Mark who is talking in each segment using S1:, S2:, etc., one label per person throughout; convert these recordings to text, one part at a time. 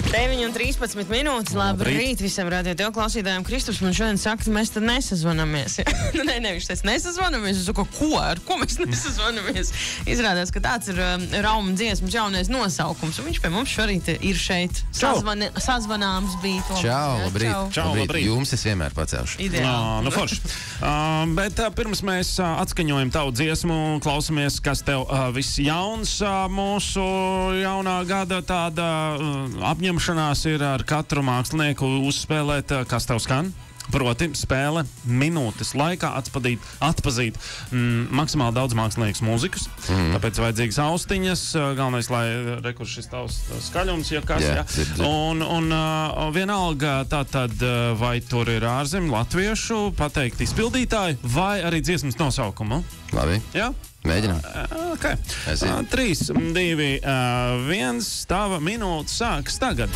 S1: 9:13 minūtes. Labrīt visiem radio tev klausītājiem. Kristaps man šodien saka, mēs tad nesazvanamies. Nē, viņš teica, nesazvanamies. Es saku, ar ko mēs nesazvanamies? Izrādās, ka tāds ir Rauma dziesmas jaunais nosaukums. Un viņš pie mums šorīt ir šeit. Sazvanāms bija.
S2: Čau, labrīt.
S3: Čau, labrīt.
S2: Jums es vienmēr pacelšu.
S1: Ideāli.
S3: Forši. Bet pirms mēs atskaņojam tavu dziesmu, klausamies, kas tev viss jauns mūsu jaunā gada tāda apņemšanās ir ar katru mākslinieku uzspēlēt, kas tev skan. Proti spēle minūtes laikā atpazīt maksimāli daudz mākslinieku mūzikas. Tāpēc vajadzīgas austiņas. Galvenais, lai rekurš šis tavs skaļums, ja kas. Un vienalga tātad, vai tur ir ārzemju, latviešu, pateikt izpildītāji, vai arī dziesmas nosaukumu.
S2: Labi.
S3: Jā?
S2: Mēģinām.
S3: Okay. 3, 2, 1. Tava minūte sākas tagad.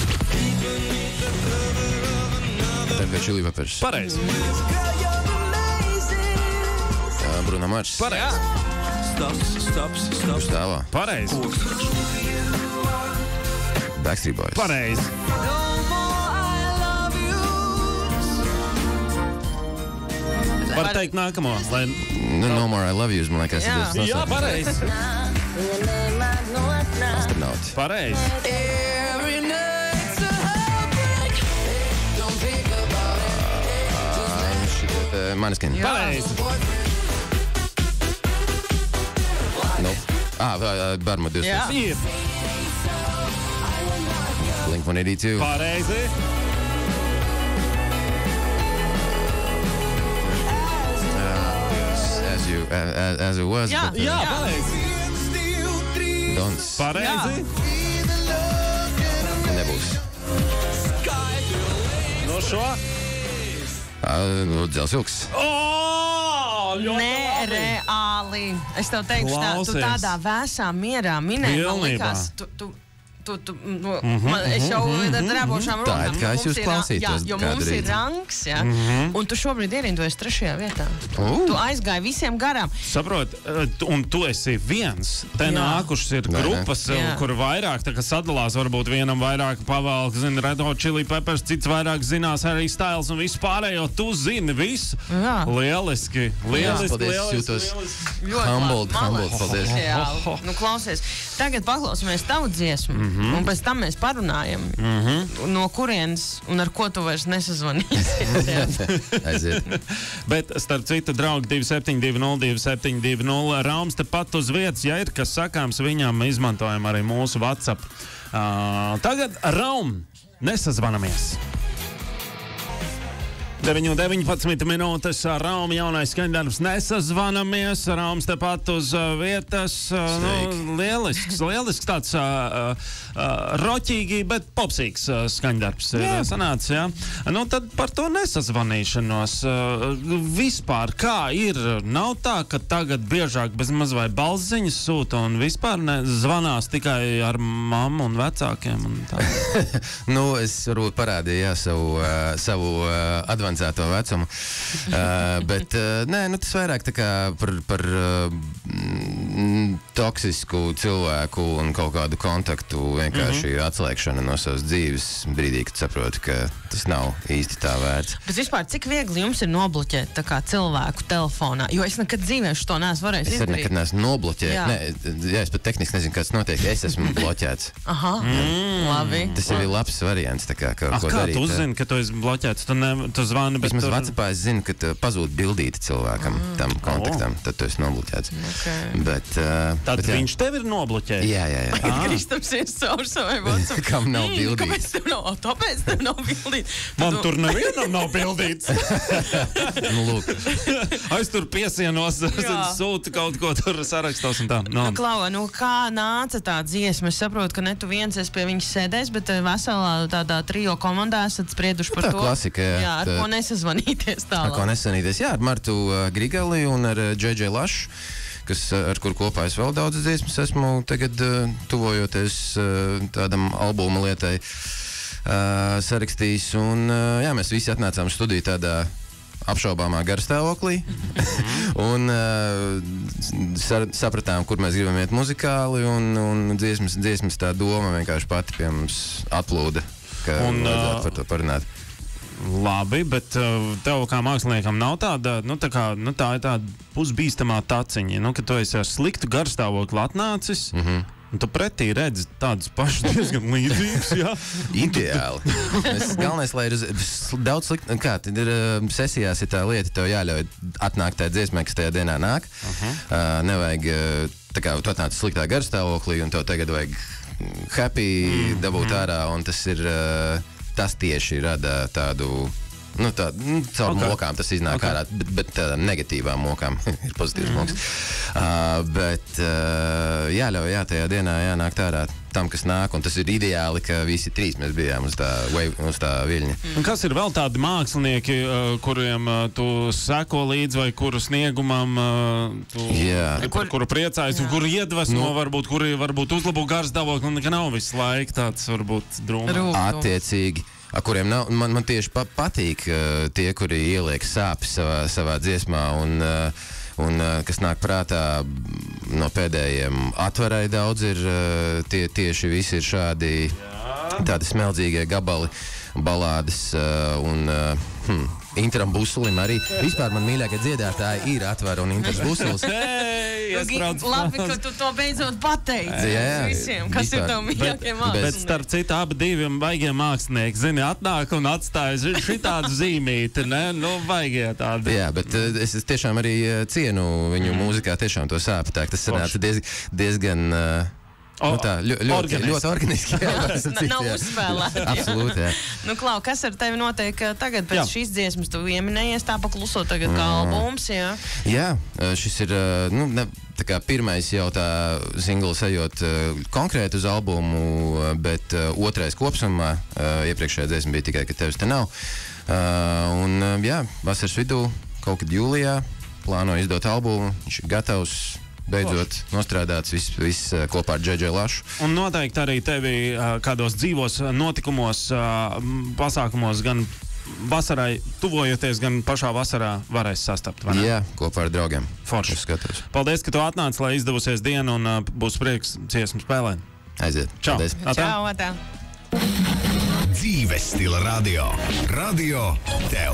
S2: Tagad Chili Peppers.
S3: Pareizi.
S2: Bruno Mars.
S3: Pareizi.
S2: Stāvā.
S3: Pareizi.
S2: Backstreet Boys.
S3: Pareizi. Var teikt nākamo, lai...
S2: No More I Love You, man liekas.
S3: Jā, pareizi.
S2: Astronauti.
S3: Pareizi.
S2: Maneskin.
S3: Pareizi.
S2: Barma 26.
S3: Ir.
S2: Blink 182.
S3: Pareizi.
S2: As it was.
S1: Jā,
S3: Jā, pareizi.
S2: Dons.
S3: Pareizi.
S2: Nebūs.
S3: No šo.
S2: Dzels Ilks.
S1: Nereāli. Es tev teikšu, tu tādā vēsā mierā minēji, man likās, es jau drabošām
S2: Tā
S1: rokām.
S2: ir, kā es jūs klausītos.
S1: Jo mums ir rangs, jā. Un tu šobrīd ierindojies 3. vietā. Tu aizgāji visiem garām.
S3: Saprot, un tu esi viens. Te nākušas ir grupas, kur vairāk tā kā sadalās, varbūt vienam vairāk pavēlk, zina, Red Hot Chili Peppers, cits vairāk zinās Harry Styles un visu pārējo. Tu zini visu.
S1: Jā.
S3: Lieliski.
S2: Paldies, jūtos humbled. Paldies.
S1: Nu, klausies. Tagad paklausāmies tavu dziesmu. Un pēc tam mēs parunājam, no kurienes un ar ko tu vairs nesazvanīsies.
S2: Aiziet.
S3: Bet, starp citu, draugi 27202720 Raums tepat uz vietas, ja ir kas sakāms viņam, izmantojam arī mūsu WhatsApp. Tagad Raum, nesazvanamies. 9:19 minūtes, Rauma jaunais skaņdarbs, nesazvanamies, Raums tepat uz vietas, lielisks tāds roķīgi, bet popsīgs skaņdarbs ir sanācis, jā. Nu, tad par to nesazvanīšanos vispār, kā ir, nav tā, ka tagad biežāk bez maz vai balsziņas sūta un vispār zvanās tikai ar mammu un vecākiem un tā.
S2: Nu, es varbūt parādīju, savu advancēto vecumu, bet nē, nu tas vairāk tā kā par toksisku cilvēku un kaut kādu kontaktu vienkārši atslēgšana no savas dzīves brīdī, kad saproti, ka tas nav īsti tā vērts.
S1: Bet vispār, cik viegli jums ir nobloķēt tā kā cilvēku telefonā? Jo es nekad dzīvēšu to neesmu varējis izdarīt.
S2: Es arī nekad neesmu nobloķēt. Es pat tehniski nezinu, kāds notiek. Es esmu bloķēts.
S1: Aha, labi.
S2: Tas jau ir labs variants, tā kā kaut ko darīt.
S3: Kā tu uzzini, ka tu esi bloķēts? Tu zvani, bet
S2: vismaz WhatsAppā es zinu, ka pazūd bildīti cilvēkam, tam kontaktam, tad tu esi nobloķēts. Bet,
S3: tad viņš tevi ir nobloķējis?
S2: Jā.
S1: Kristaps ir caur savai WhatsApp.
S2: Kam nav bildīts?
S1: Kāpēc tev nav? Tāpēc tev nav bildīts.
S3: Man tur nevienam nav bildīts.
S2: Nu, lūk.
S3: Es tur piesienos, sūtu kaut ko tur sarakstos un tā.
S1: Klau, kā nāca tā dziesma? Es saprotu, ka ne tu viens esi pie viņas sēdēs, bet veselā tādā trio komandā esat sprieduši par to.
S2: Tā klasika, jā.
S1: Ar ko nesazvanīties tālāk.
S2: Ar ko nesazvanīties, jā, ar Martu Grigali un ar JJ Lašu, ar kur kopā es vēl daudz dziesmas esmu tagad tuvojoties tādam albuma lietai sarakstījis. Un jā, mēs visi atnācām studiju tādā apšaubāmā garstāvoklī un sapratām, kur mēs gribam iet muzikāli un dziesmas tā doma vienkārši pati pie mums atplūda ka vajadzētu par to parunāt.
S3: Labi, bet tev kā māksliniekam nav tāda, tā ir tāda pusbīstamā taciņa, ka tu esi ar sliktu garstāvokli atnācis, un tu pretī redzi tādus pašus diezgan līdzīgus, jā?
S2: Ideāli. Galvenais, lai ir daudz slikt, kā, tad ir sesijās ir tā lieta, tev jāļauj atnākt tajā dziesmē, kas tajā dienā nāk. Nevajag, tā kā tu atnāc sliktā garstāvoklī, un tev tagad vajag happy dabūt ārā, un tas ir, tas tieši rada tādu, caur mokām tas iznāk ārā, bet tādām negatīvām mokām ir pozitīvas mokas. Bet jāļauj, tajā dienā jānāk ārā tam, kas nāk, un tas ir ideāli, ka visi trīs mēs bijām uz tā viļņa.
S3: Un kas ir vēl tādi mākslinieki, kuriem tu seko līdzi, vai kuru sniegumam kuru priecājas, un kuru iedvesmo, kuri varbūt uzlabo garstāvokli, un ka nav visu laiku tāds varbūt drūmā.
S2: Attiecīgi. Kuriem nav, man tieši patīk tie, kuri ieliek sāpes savā dziesmā, un kas nāk prātā no pēdējiem Atvarai daudz ir, tieši visi ir šādi tādi smeldzīgie gabali, balādes un Interam Busulim arī. Vispār man mīļākie dziedātāji ir Atvara un Inters Busuls.
S1: Labi, ka tu to beidzot pateici visiem, kas ir tev mīļākie mākslinieki.
S3: Bet starp citu, abi divi baigie mākslinieki, zini, atnāk un atstāja šitādu zīmīti, ne? Baigie tādi.
S2: Jā, bet es tiešām arī cienu viņu mūzikā tiešām to sāpi. Tas sanāca diezgan... ļoti organiski.
S1: Nav uzspēlēti.
S2: Absolūti, jā.
S1: Klau, kas ar tevi notiek tagad pēc šīs dziesmas? Tu ieminējies tā pakluso tagad kā albums, jā? Jā,
S2: šis ir, tā kā pirmais jau tā singls ejot konkrēti uz albumu, bet otrais kopsumā, iepriekšējā dziesma bija tikai, ka tevis te nav. Un jā, vasaras vidū, kaut kad jūlijā, plānoju izdot albumu, viņš ir gatavs. Beidzot nostrādāts viss kopā ar J.J. Lašu.
S3: Un noteikti arī tevi kādos dzīvos notikumos, pasākumos, gan vasarai tuvojoties, gan pašā vasarā varēs sastapt, vai ne?
S2: Jā, kopā ar draugiem.
S3: Forši. Paldies, ka tu atnāc, lai izdevusies diena, un būs prieks dziesmu spēlēt.
S2: Aiziet.
S3: Čau.
S2: Paldies.
S1: Čau, atā.
S4: Dzīves stila radio. Radio tev.